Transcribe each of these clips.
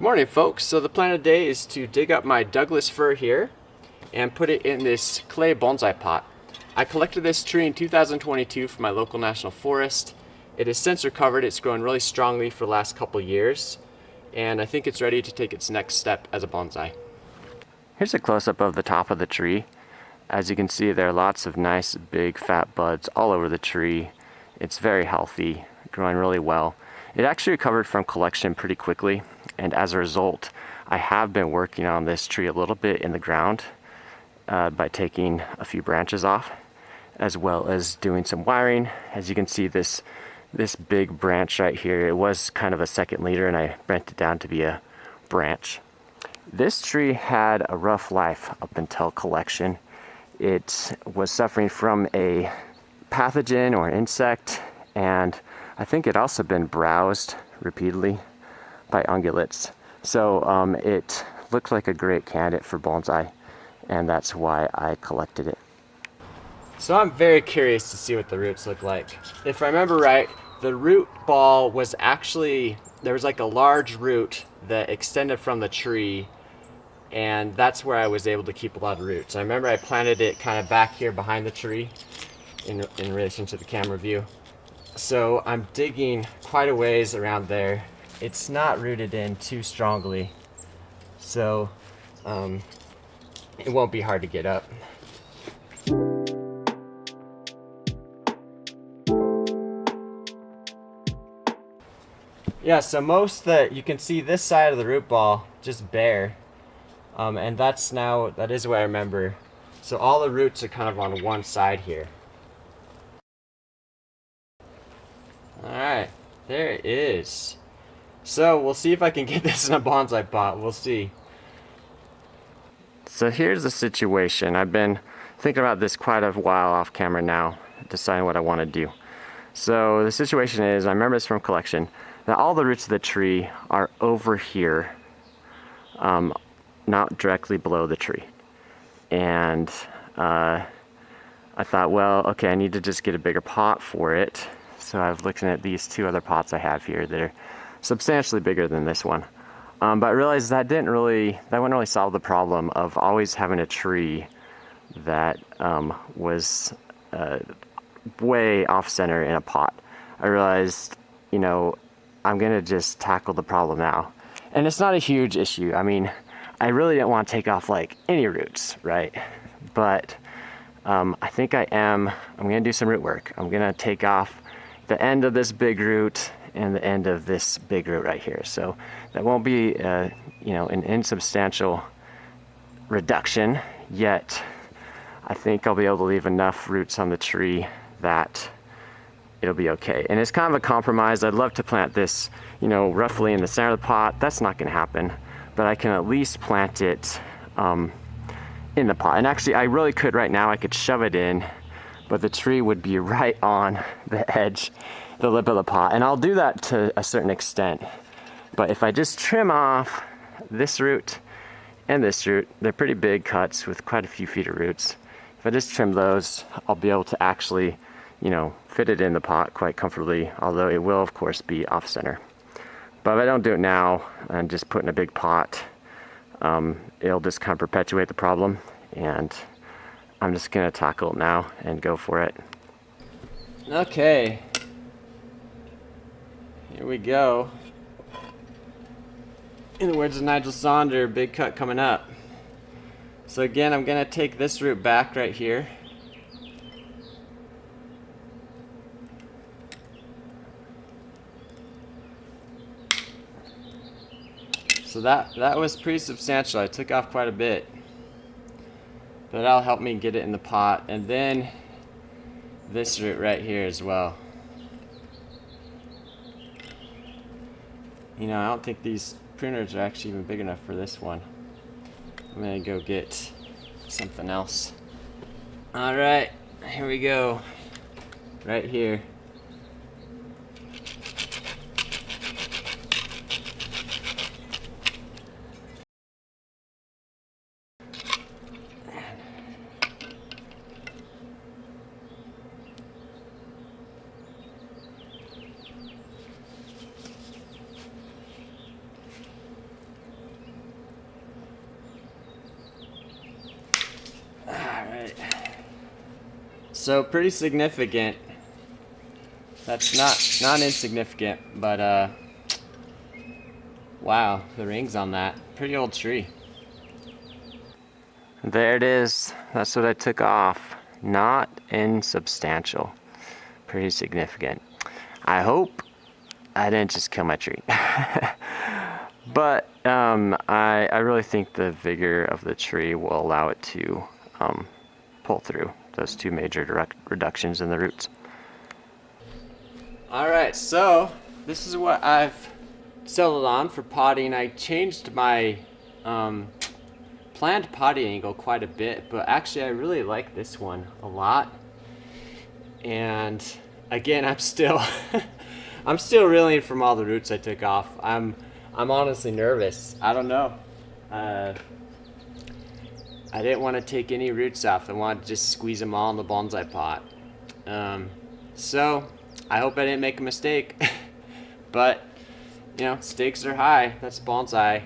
Good morning, folks. So the plan of the day is to dig up my Douglas fir here and put it in this clay bonsai pot. I collected this tree in 2022 from my local national forest. It is since recovered. It's grown really strongly for the last couple years, and I think it's ready to take its next step as a bonsai. Here's a close-up of the top of the tree. As you can see, there are lots of nice big fat buds all over the tree. It's very healthy, growing really well. It actually recovered from collection pretty quickly, and as a result, I have been working on this tree a little bit in the ground by taking a few branches off, as well as doing some wiring. As you can see, this big branch right here, it was kind of a second leader, and I bent it down to be a branch. This tree had a rough life up until collection. It was suffering from a pathogen or an insect, and I think it also been browsed repeatedly by ungulates. So it looked like a great candidate for bonsai, and that's why I collected it. So I'm very curious to see what the roots look like. If I remember right, the root ball was actually, there was like a large root that extended from the tree, and that's where I was able to keep a lot of roots. I remember I planted it kind of back here behind the tree in relation to the camera view. So I'm digging quite a ways around there. It's not rooted in too strongly, so it won't be hard to get up. Yeah, so you can see this side of the root ball just bare, and that is what I remember. So all the roots are kind of on one side here. Alright, there it is. So we'll see if I can get this in a bonsai pot. We'll see. So here's the situation. I've been thinking about this quite a while off camera now, deciding what I want to do. So the situation is, I remember this from collection, that all the roots of the tree are over here, not directly below the tree. And I thought, well, okay, I need to just get a bigger pot for it. So I was looking at these two other pots I have here that are substantially bigger than this one. But I realized that wouldn't really solve the problem of always having a tree that was way off center in a pot. I realized, I'm gonna just tackle the problem now. And it's not a huge issue. I mean, I really didn't want to take off like any roots, right? But I think I'm gonna do some root work. I'm gonna take off the end of this big root and the end of this big root right here. So that won't be an insubstantial reduction, yet I think I'll be able to leave enough roots on the tree that it'll be okay. And it's kind of a compromise. I'd love to plant this, roughly in the center of the pot. That's not gonna happen, but I can at least plant it in the pot. And actually, I really could right now, I could shove it in, but the tree would be right on the edge, the lip of the pot. And I'll do that to a certain extent. But if I just trim off this root and this root, they're pretty big cuts with quite a few feet of roots. If I just trim those, I'll be able to actually, fit it in the pot quite comfortably, although it will, of course, be off center. But if I don't do it now and just put in a big pot, it'll just kind of perpetuate the problem, and I'm just gonna tackle it now and go for it. Okay, here we go. In the words of Nigel Saunders, big cut coming up. So again, I'm gonna take this root back right here. So that was pretty substantial. I took off quite a bit, but that'll help me get it in the pot. And then this root right here as well. I don't think these pruners are actually even big enough for this one. I'm gonna go get something else. All right, here we go. Right here. So pretty significant. That's not insignificant, but wow, the rings on that. Pretty old tree. There it is. That's what I took off. Not insubstantial. Pretty significant. I hope I didn't just kill my tree. But I really think the vigor of the tree will allow it to pull through those two major reductions in the roots. Alright, so this is what I've settled on for potting. I changed my planned potting angle quite a bit, but actually I really like this one a lot. And again, I'm still I'm still reeling from all the roots I took off. I'm honestly nervous. I don't know. I didn't want to take any roots off. I wanted to just squeeze them all in the bonsai pot. So I hope I didn't make a mistake. But you know, stakes are high. That's bonsai.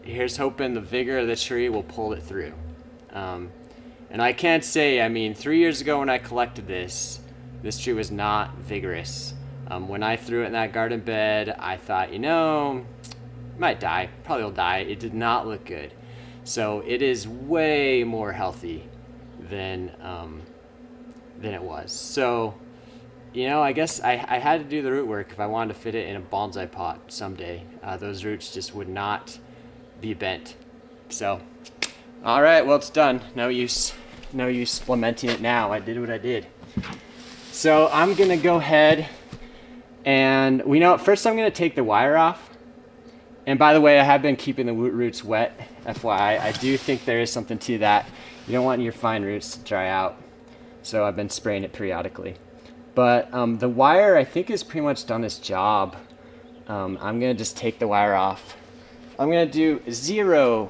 Here's hoping the vigor of the tree will pull it through. And I can't say, I mean, 3 years ago when I collected this tree was not vigorous. When I threw it in that garden bed, I thought, you know, it might die, probably will die. It did not look good. So it is way more healthy than it was. So, you know, I guess I had to do the root work if I wanted to fit it in a bonsai pot someday. Those roots just would not be bent. So, all right, well, it's done. No use lamenting it now. I did what I did. So I'm gonna go ahead and first I'm gonna take the wire off. And by the way, I have been keeping the roots wet, FYI. I do think there is something to that. You don't want your fine roots to dry out. So I've been spraying it periodically. But the wire, I think, has pretty much done its job. I'm gonna just take the wire off. I'm gonna do zero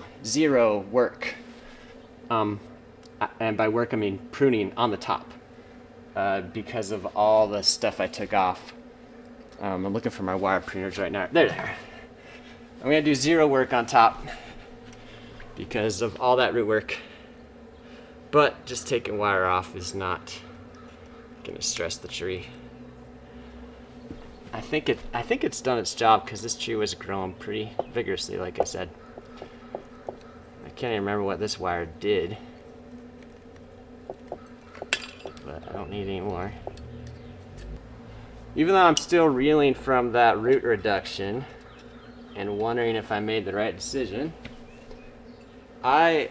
work. And by work, I mean pruning on the top. Because of all the stuff I took off. I'm looking for my wire pruners right now. There. I'm gonna do zero work on top because of all that root work. But just taking wire off is not gonna stress the tree. I think it's done its job because this tree was growing pretty vigorously, like I said. I can't even remember what this wire did, but I don't need any more. Even though I'm still reeling from that root reduction and wondering if I made the right decision, I'll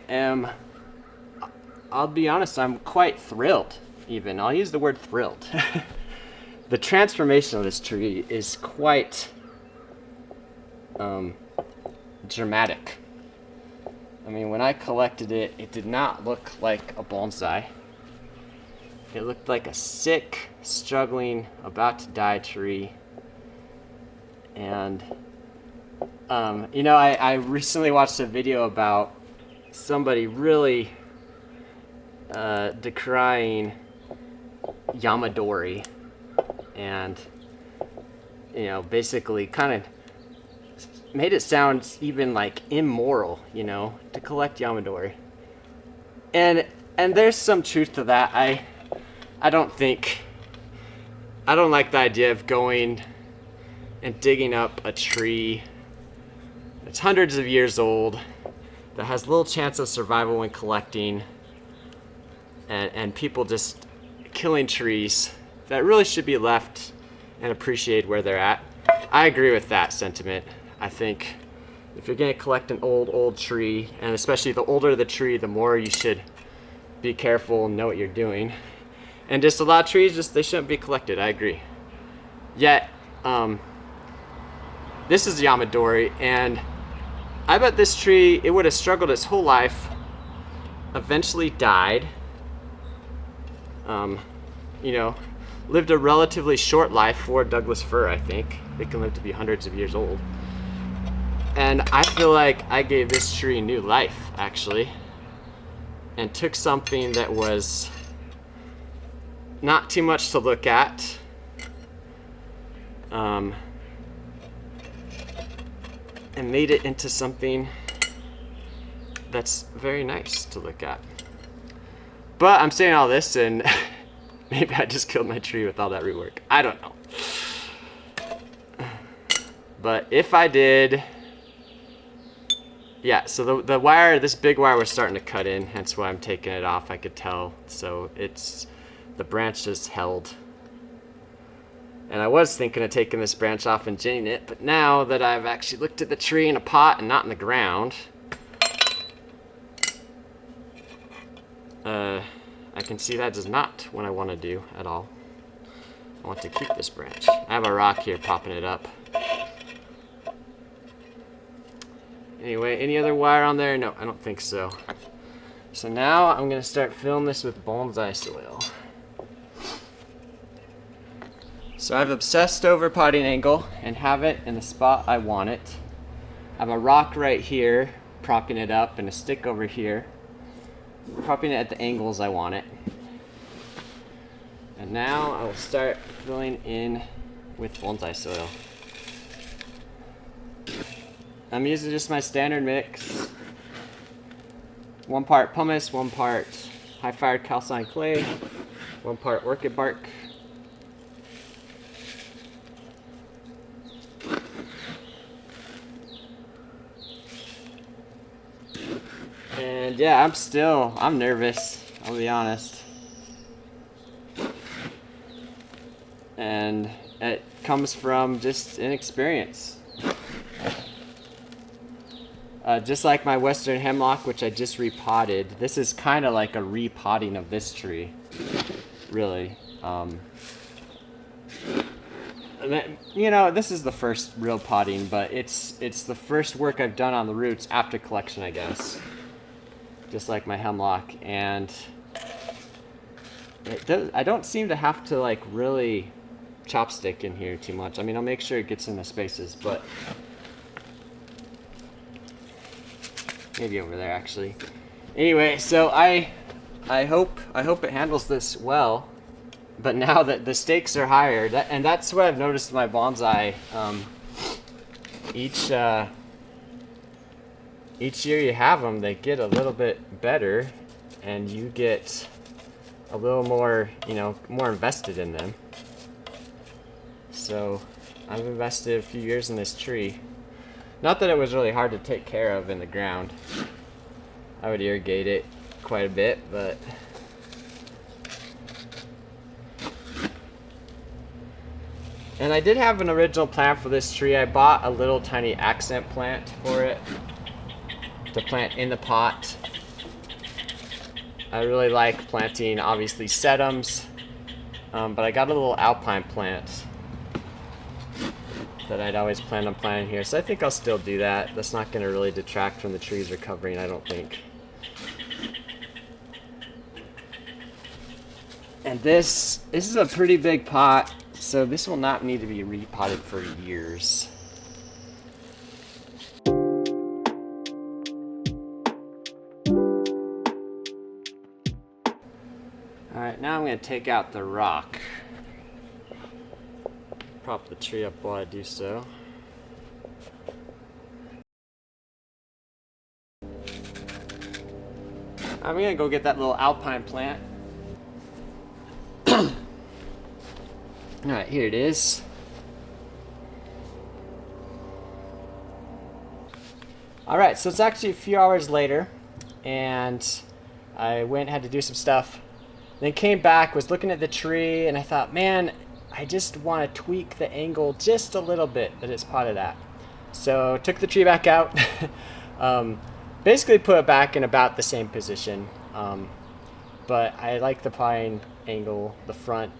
be honest, I'm quite thrilled even. I'll use the word thrilled. The transformation of this tree is quite dramatic. I mean, when I collected it, it did not look like a bonsai. It looked like a sick, struggling, about to die tree. And, you know, I recently watched a video about somebody really decrying Yamadori. And, you know, basically kind of made it sound even like immoral, you know, to collect Yamadori. And there's some truth to that. I don't like the idea of going and digging up a tree that's hundreds of years old, that has little chance of survival when collecting, and people just killing trees that really should be left and appreciated where they're at. I agree with that sentiment. I think if you're gonna collect an old tree, and especially the older the tree, the more you should be careful and know what you're doing. And just a lot of trees, they shouldn't be collected, I agree. Yet, this is Yamadori, and I bet this tree, it would have struggled its whole life, eventually died, you know, lived a relatively short life for Douglas fir, I think. They can live to be hundreds of years old. And I feel like I gave this tree new life, actually, and took something that was not too much to look at, and made it into something that's very nice to look at. But I'm saying all this and maybe I just killed my tree with all that root work. I don't know. But if I did, yeah, so the wire, this big wire was starting to cut in, hence why I'm taking it off, I could tell. So the branch just held. And I was thinking of taking this branch off and ginning it, but now that I've actually looked at the tree in a pot and not in the ground, I can see that is not what I want to do at all. I want to keep this branch. I have a rock here popping it up. Anyway, any other wire on there? No, I don't think so. So now I'm going to start filling this with bonsai soil. So I've obsessed over potting angle and have it in the spot I want it. I have a rock right here propping it up and a stick over here, propping it at the angles I want it. And now I will start filling in with bonsai soil. I'm using just my standard mix. 1 part pumice, 1 part high fired calcined clay, 1 part orchid bark. And yeah, I'm nervous, I'll be honest. And it comes from just inexperience. Just like my western hemlock, which I just repotted, this is kind of like a repotting of this tree, really. You know, this is the first real potting, but it's the first work I've done on the roots after collection, I guess. Just like my hemlock, and I don't seem to have to like really chopstick in here too much. I mean, I'll make sure it gets in the spaces, but maybe over there actually. Anyway, so I hope it handles this well. But now that the stakes are higher, and that's what I've noticed in my bonsai. Each year you have them, they get a little bit better, and you get a little more, more invested in them. So I've invested a few years in this tree. Not that it was really hard to take care of in the ground. I would irrigate it quite a bit, but and I did have an original plan for this tree. I bought a little tiny accent plant for it to plant in the pot. I really like planting, obviously, sedums, but I got a little alpine plant that I'd always planned on planting here, so I think I'll still do that. That's not going to really detract from the trees recovering, I don't think. And this is a pretty big pot, so this will not need to be repotted for years. Alright, now I'm going to take out the rock. Prop the tree up while I do so. I'm going to go get that little alpine plant. Alright, here it is. Alright, so it's actually a few hours later, and I had to do some stuff. Then came back, was looking at the tree, and I thought, man, I just want to tweak the angle just a little bit that it's potted at. So took the tree back out, basically put it back in about the same position. But I like the potting angle, the front,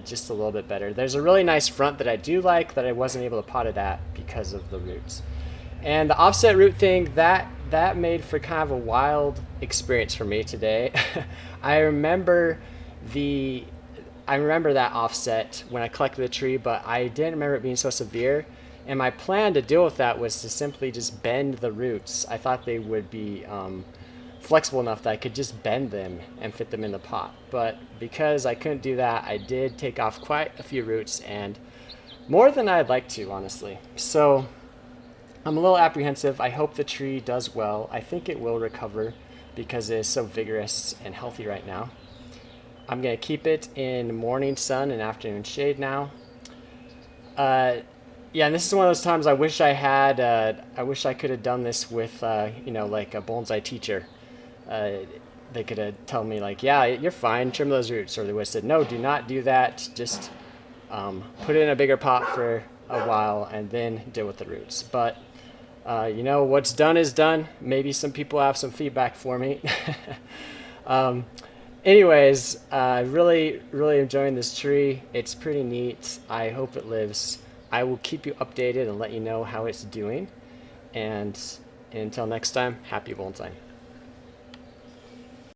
just a little bit better. There's a really nice front that I do like that I wasn't able to pot it at because of the roots. And the offset root thing, that made for kind of a wild experience for me today. I remember that offset when I collected the tree, but I didn't remember it being so severe. And my plan to deal with that was to simply just bend the roots. I thought they would be flexible enough that I could just bend them and fit them in the pot. But because I couldn't do that, I did take off quite a few roots, and more than I'd like to, honestly. So I'm a little apprehensive. I hope the tree does well. I think it will recover. because it is so vigorous and healthy right now. I'm going to keep it in morning sun and afternoon shade now. Yeah, and this is one of those times I wish I had, I wish I could have done this with, like a bonsai teacher. They could have told me like, yeah, you're fine, trim those roots. Or they would have said, no, do not do that. Just put it in a bigger pot for a while and then deal with the roots. But, what's done is done. Maybe some people have some feedback for me. Anyways, really, really enjoying this tree. It's pretty neat. I hope it lives. I will keep you updated and let you know how it's doing. And until next time, happy bonsai.